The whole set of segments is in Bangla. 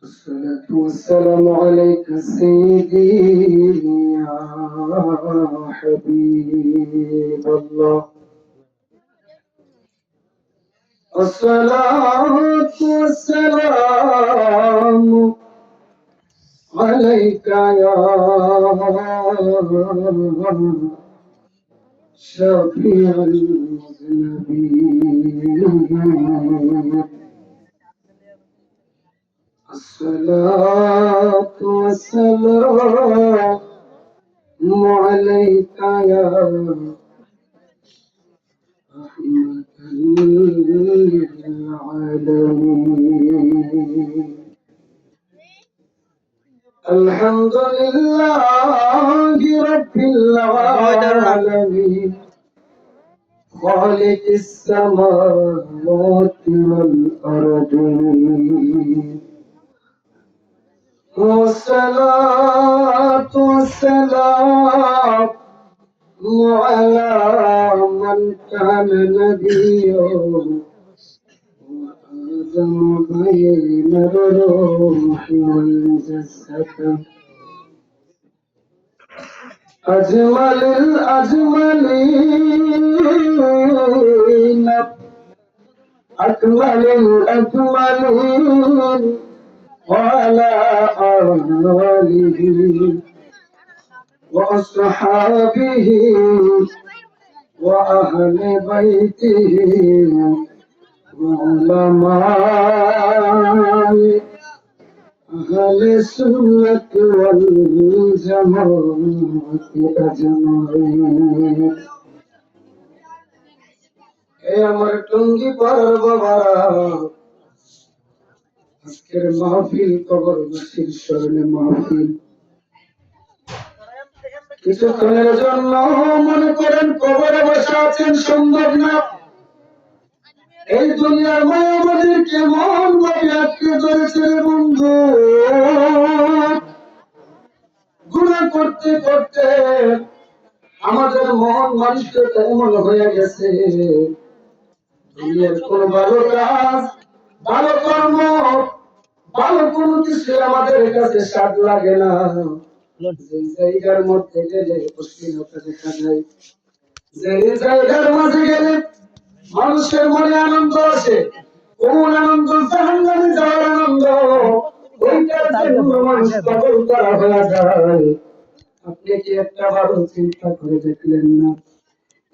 الصلاة والسلام عليك سيدي يا حبيب الله. الصلاة والسلام عليك يا شفيع المذنبين. الصلاة والسلام عليك يا رحمة للعالمين. الحمد لله رب العالمين خالق السماوات والأرضين. والصلاة والسلام على من كان نبيا وآدم بين الروح والجسد. أجمل الأجملين أكمل الأكملين وعلى آله وأصحابه وأهل بيته وعلماء أهل السنة والجماعة أجمعين. يا مرتنجي باربارا আজকের মাহফিল কবরবাসীর স্মরণে মাহফিল। কিছুক্ষণের জন্য মনে করেন কবরে বসে আছেন, সম্ভব না। এই দুনিয়ার মা আমাদের কেমন ভাবে আটকে ধরেছে বন্ধু। গুনাহ করতে করতে আমাদের মন মানসিকতা এমন হয়ে গেছে, দুনিয়ার কোন ভালো কাজ, ভালো কর্ম, ভালো কোনো কিছু আমাদের কাছে স্বাদ লাগে না। যে জায়গার মধ্যে গেলে অশ্লীলতা দেখা যায়, যে জায়গার মাঝে গেলে মানুষের মনে আনন্দ আসে, কোন আনন্দ? জাহান্নামে যাওয়ার আনন্দ। ওইটার জন্য মানুষ পাগল করা হয়ে যায়। আপনি কি একটা বারো চিন্তা করে দেখলেন না?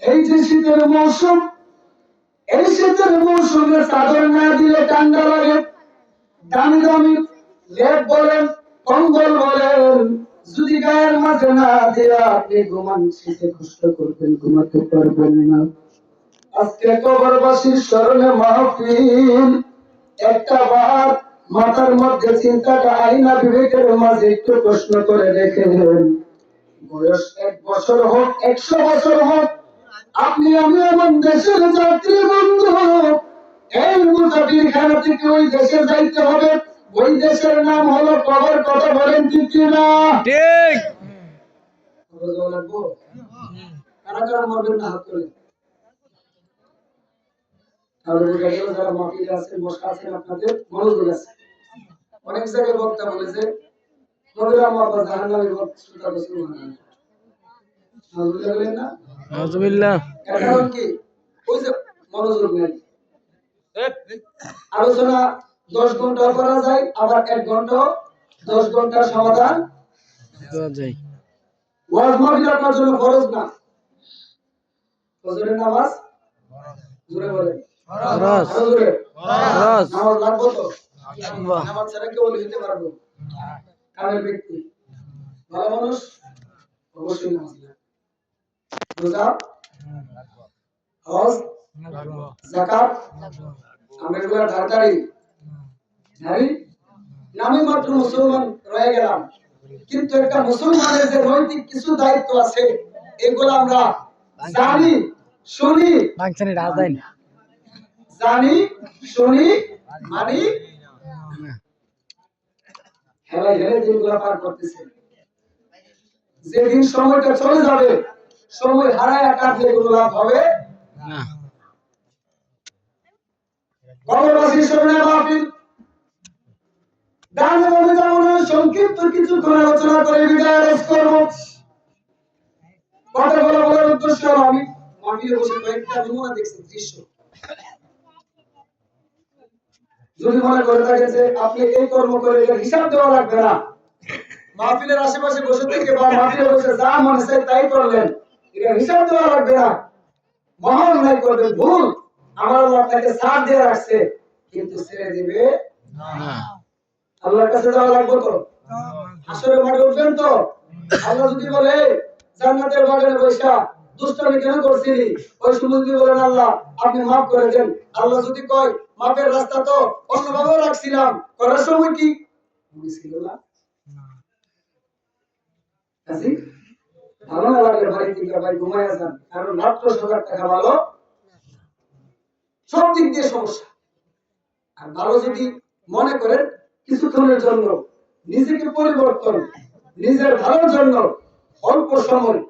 এই যে শীতের মৌসুম, এই শীতের মৌসুমে চাদর না দিলে ঠান্ডা লাগে। দামি দামি লেপ বলেন, কম্বল বলেন, যদি গায়ের মাঝে না দিয়ে আপনি ঘুমান, শীতে কষ্ট করবেন, ঘুমাতে পারবেন না। আজকে কবরবাসীর স্মরণে মাহফিল। একটা বার মাথার মধ্যে চিন্তাটা আইনা বিবেকের মাঝে একটু প্রশ্ন করে দেখেন। বয়স 1 বছর হোক, 100 বছর হোক, আপনি আমি এমন দেশের যাত্রী বন্ধু। এই মুসাফিরখানা থেকে ওই দেশে যাইতে হবে। ওই দেশের নাম হলো কবর। কথা বলেন ঠিক কিনা? ঠিক। কারা কারা মরবেন না হাত তোলেন। যারা মাহফিলে আছেন, বসে আছেন, আপনাদের মনোযোগ আছে। অনেক জায়গায় বক্তা বলেছে নবীর আমার জাহান্নামের শ্রোতা গোসল হয় না। বলেন না নাউজুবিল্লাহ। কারণ কি? ওই যে মনোযোগ নেই। আলোচনা 10 ঘন্টা করা যায়, আবার 1 ঘন্টা 10 ঘন্টার সমাধান করা যায়। ওয়াজ মাহফিল আপনার জন্য ফরজ না। ফজরের নামাজ জোরে বলেন ফরজ। জোরে ফরজ। নামাজ লাগবে তো? নামাজ ছাড়া কেউ হইতে পারবো? কামেল ব্যক্তি, ভালো মানুষ অবশ্যই নামাজ লাগবে। রোজা, হজ, যাকাত, আমরা এগুলো ঢাকারি নারী নামে মাত্র মুসলমান রয়ে গেলাম, কিন্তু একটা মুসলমানের যে নৈতিক কিছু দায়িত্ব আছে এগুলো আমরা জানি, শুনি, জানি, শুনি, মানি। হেলায় হেলে দিনগুলো পার করতেছে। যেদিন সময়টা চলে যাবে, সময় হারায় কাটলে কোনো লাভ হবে না। কবরবাসী শরণে মাহফিল গানে বলে যেমন সংক্ষিপ্ত কিছুক্ষণ আলোচনা করে বিদায় করব। কথা বলার উদ্দেশ্য হলো আমি মাহফিলে বসে কয়েকটা নমুনা দেখছি দৃশ্য। যদি মনে করে থাকেন যে আপনি এই কর্ম করে এর হিসাব দেওয়া লাগবে না, মাহফিলের আশেপাশে বসে থেকে বা মাহফিলে বসে যা মনে চায় তাই করলেন, এটা হিসাব দেওয়া লাগবে না, মহান নাই করবেন, ভুল। আমার আল্লাহ আপনাকে ছাড় দিয়ে রাখছে, কিন্তু ছেড়ে দিবে না। আল্লাহর কাছে যাওয়া লাগবে তো, আসলে মাঠে উঠবেন তো। আল্লাহ যদি বলে জান্নাতের বাগানে বসা দুষ্টামি কেন করছিলি, ওই সময় যদি বলেন আল্লাহ আপনি মাফ করে দেন, আল্লাহ যদি কয় মাফের রাস্তা তো অন্যভাবে রাখছিলাম, করার সময় কি ছিল না? কাজী ভালো না লাগলে বাড়ি থেকে ভাই ঘুমায় যান, কারণ মাত্র 1,000 টাকা ভালো সব দিক দিয়ে সমস্যা। আর ভালো যদি মনে করেন কিছুক্ষণের জন্য নিজেকে পরিবর্তন, নিজের ভালোর জন্য অল্প সময়,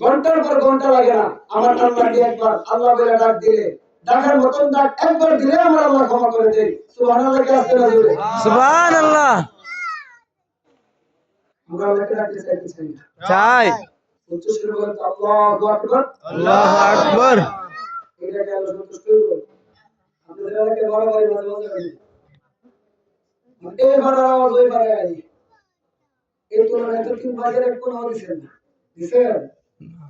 ঘন্টার পর ঘন্টা লাগে না, আমার আল্লাহকে একবার আল্লাহ বলে ডাক দিলে, ডাকার মতন ডাক একবার দিলে আমরা আল্লাহ ক্ষমা করে দেই। সুবহানাল্লাহ, কে আসতে না জোরে সুবহানাল্লাহ। আমরা আল্লাহকে ডাকতে চাইতে চাই না, চাই। উচ্চ সুরে বলেন আল্লাহু আকবার, আল্লাহু আকবার। এটাকে আল্লাহ সন্তুষ্ট করবে। আপনাদের এলাকায় বাড়াবাড়ি মাঝে মাঝে হয়, এই বাড়ার আওয়াজ ওই বাড়ায় আই, এই তুলনায় তো 3 বাজের এক কোন আওয়াজ দিচ্ছেন না, দিচ্ছেন?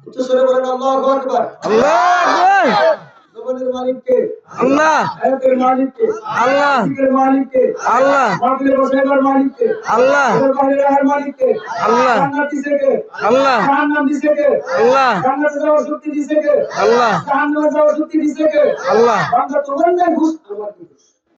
উচ্চ সুরে বলেন আল্লাহু আকবার। আল্লাহু আকবার। জবানের মালিক কে? আল্লাহ। হায়াতের মালিক কে? আল্লাহ। রিজিকের মালিক কে? আল্লাহ। মাহফিলে বসাইবার মালিক কে? আল্লাহ। বাহিরে রাখার মালিক কে? আল্লাহ। জান্নাত দিছে কে? আল্লাহ। জাহান্নাম দিছে কে? আল্লাহ। জান্নাতে যাওয়ার শক্তি দিছে কে? আল্লাহ। জাহান্নামে যাওয়ার শক্তি দিছে কে? আল্লাহ। বান্দা তোমার নাই ঘুষ, আমার কি ঘুষ?